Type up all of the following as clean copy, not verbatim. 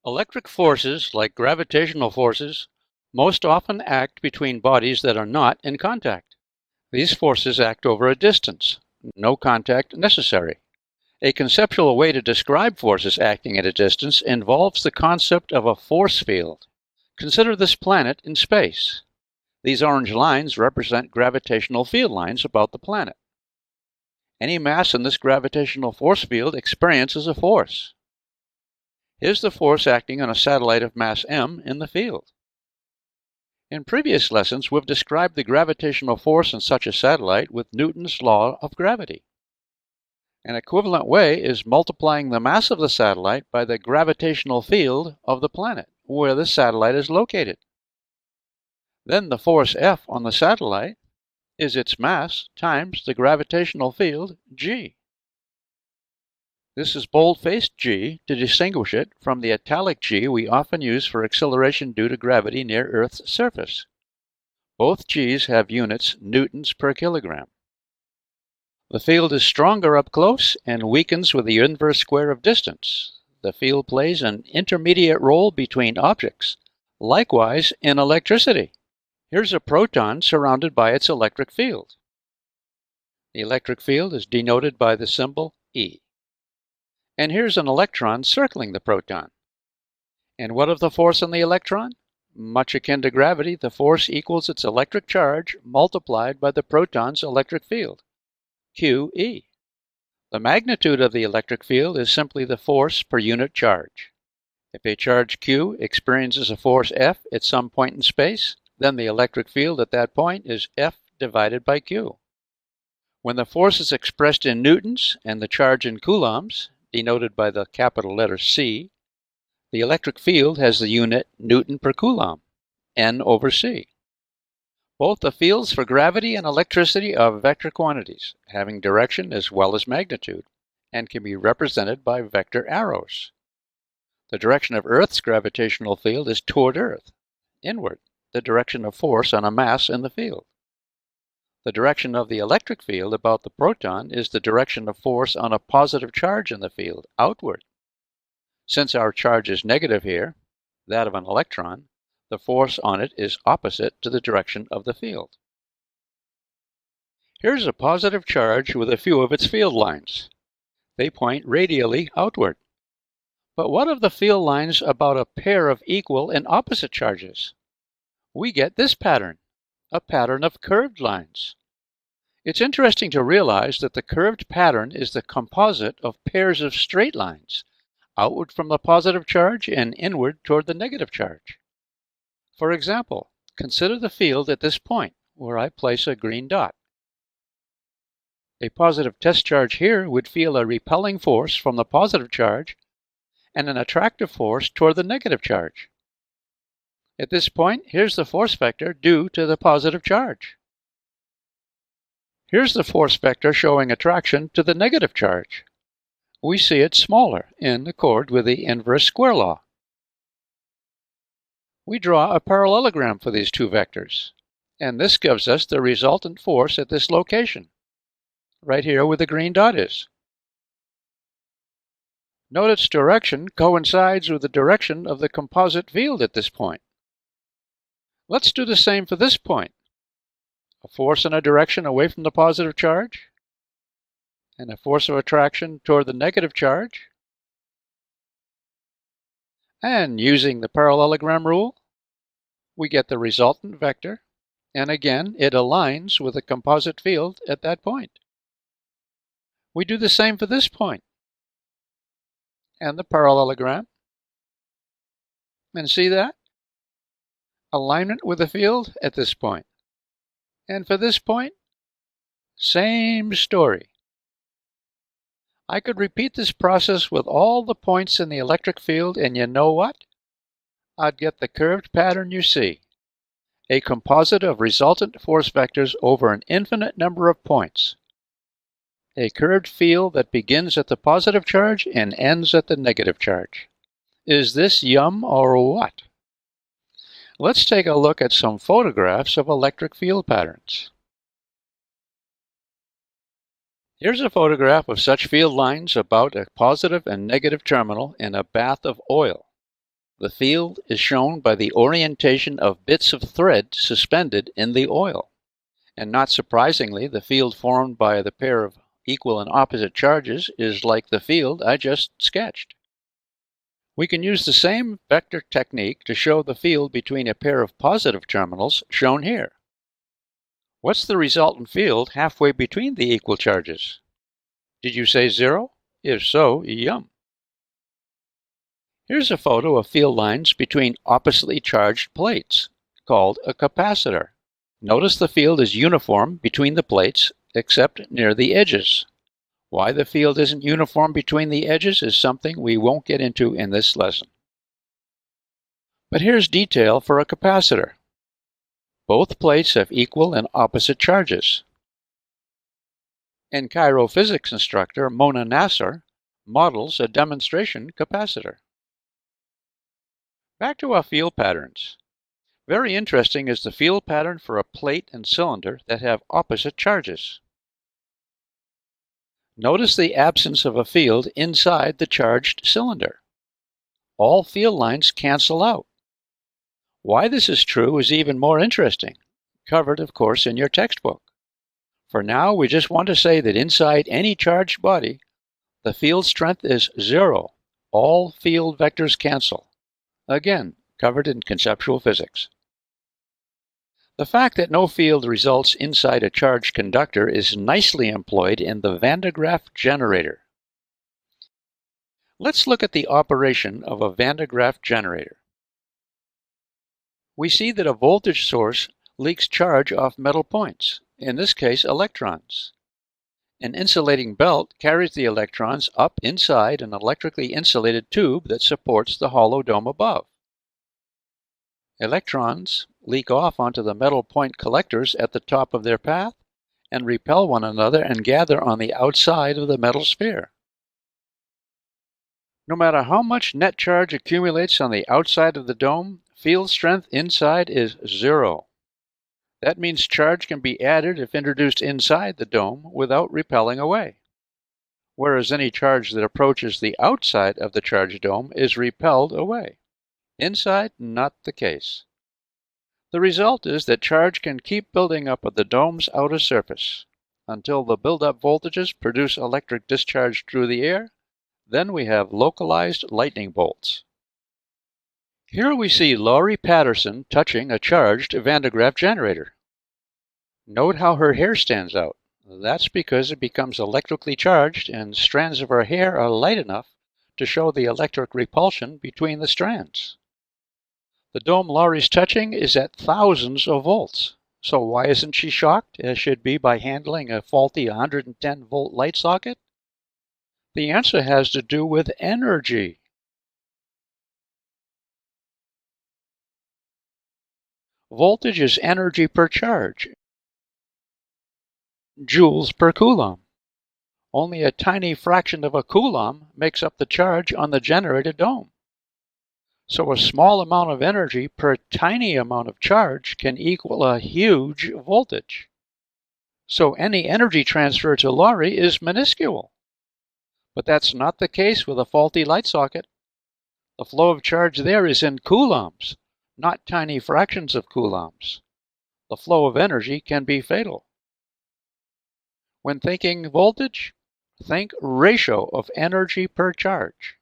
Electric forces, like gravitational forces, most often act between bodies that are not in contact. These forces act over a distance, no contact necessary. A conceptual way to describe forces acting at a distance involves the concept of a force field. Consider this planet in space. These orange lines represent gravitational field lines about the planet. Any mass in this gravitational force field experiences a force. Here's the force acting on a satellite of mass m in the field. In previous lessons, we've described the gravitational force in such a satellite with Newton's law of gravity. An equivalent way is multiplying the mass of the satellite by the gravitational field of the planet, where the satellite is located. Then the force F on the satellite is its mass times the gravitational field g. This is bold-faced g to distinguish it from the italic g we often use for acceleration due to gravity near Earth's surface. Both g's have units newtons per kilogram. The field is stronger up close and weakens with the inverse square of distance. The field plays an intermediate role between objects. Likewise in electricity. Here's a proton surrounded by its electric field. The electric field is denoted by the symbol E. And here's an electron circling the proton. And what of the force on the electron? Much akin to gravity, the force equals its electric charge multiplied by the proton's electric field, QE. The magnitude of the electric field is simply the force per unit charge. If a charge Q experiences a force F at some point in space, then the electric field at that point is F divided by Q. When the force is expressed in newtons and the charge in coulombs, denoted by the capital letter C, the electric field has the unit Newton per coulomb, N over C. Both the fields for gravity and electricity are vector quantities, having direction as well as magnitude, and can be represented by vector arrows. The direction of Earth's gravitational field is toward Earth, inward, the direction of force on a mass in the field. The direction of the electric field about the proton is the direction of force on a positive charge in the field, outward. Since our charge is negative here, that of an electron, the force on it is opposite to the direction of the field. Here's a positive charge with a few of its field lines. They point radially outward. But what of the field lines about a pair of equal and opposite charges? We get this pattern, a pattern of curved lines. It's interesting to realize that the curved pattern is the composite of pairs of straight lines, outward from the positive charge and inward toward the negative charge. For example, consider the field at this point, where I place a green dot. A positive test charge here would feel a repelling force from the positive charge and an attractive force toward the negative charge. At this point, here's the force vector due to the positive charge. Here's the force vector showing attraction to the negative charge. We see it smaller in accord with the inverse square law. We draw a parallelogram for these two vectors, and this gives us the resultant force at this location, right here where the green dot is. Note its direction coincides with the direction of the composite field at this point. Let's do the same for this point. A force in a direction away from the positive charge, and a force of attraction toward the negative charge. And using the parallelogram rule, we get the resultant vector, and again it aligns with the composite field at that point. We do the same for this point, and the parallelogram. And see that? Alignment with the field at this point. And for this point, same story. I could repeat this process with all the points in the electric field, and you know what? I'd get the curved pattern you see, a composite of resultant force vectors over an infinite number of points. A curved field that begins at the positive charge and ends at the negative charge. Is this yum or what? Let's take a look at some photographs of electric field patterns. Here's a photograph of such field lines about a positive and negative terminal in a bath of oil. The field is shown by the orientation of bits of thread suspended in the oil. And not surprisingly, the field formed by the pair of equal and opposite charges is like the field I just sketched. We can use the same vector technique to show the field between a pair of positive terminals shown here. What's the resultant field halfway between the equal charges? Did you say 0? If so, yum. Here's a photo of field lines between oppositely charged plates, called a capacitor. Notice the field is uniform between the plates, except near the edges. Why the field isn't uniform between the edges is something we won't get into in this lesson. But here's detail for a capacitor. Both plates have equal and opposite charges. And Cairo physics instructor Mona Nasser models a demonstration capacitor. Back to our field patterns. Very interesting is the field pattern for a plate and cylinder that have opposite charges. Notice the absence of a field inside the charged cylinder. All field lines cancel out. Why this is true is even more interesting, covered, of course, in your textbook. For now, we just want to say that inside any charged body, the field strength is 0. All field vectors cancel. Again, covered in conceptual physics. The fact that no field results inside a charged conductor is nicely employed in the Van de Graaff generator. Let's look at the operation of a Van de Graaff generator. We see that a voltage source leaks charge off metal points, in this case electrons. An insulating belt carries the electrons up inside an electrically insulated tube that supports the hollow dome above. Electrons leak off onto the metal point collectors at the top of their path and repel one another and gather on the outside of the metal sphere. No matter how much net charge accumulates on the outside of the dome, field strength inside is 0. That means charge can be added if introduced inside the dome without repelling away, whereas any charge that approaches the outside of the charged dome is repelled away. Inside, not the case. The result is that charge can keep building up at the dome's outer surface until the build-up voltages produce electric discharge through the air. Then we have localized lightning bolts. Here we see Laurie Patterson touching a charged Van de Graaff generator. Note how her hair stands out. That's because it becomes electrically charged and strands of her hair are light enough to show the electric repulsion between the strands. The dome Laurie's touching is at thousands of volts. So why isn't she shocked, as should be by handling a faulty 110-volt light socket? The answer has to do with energy. Voltage is energy per charge, joules per coulomb. Only a tiny fraction of a coulomb makes up the charge on the generated dome. So a small amount of energy per tiny amount of charge can equal a huge voltage. So any energy transfer to Laurie is minuscule. But that's not the case with a faulty light socket. The flow of charge there is in coulombs, not tiny fractions of coulombs. The flow of energy can be fatal. When thinking voltage, think ratio of energy per charge.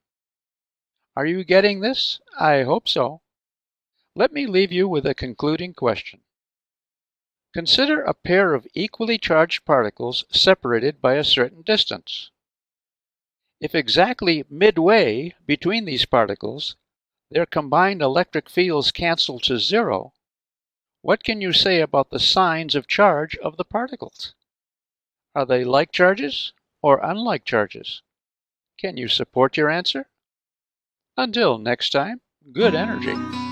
Are you getting this? I hope so. Let me leave you with a concluding question. Consider a pair of equally charged particles separated by a certain distance. If exactly midway between these particles, their combined electric fields cancel to 0, what can you say about the signs of charge of the particles? Are they like charges or unlike charges? Can you support your answer? Until next time, good energy.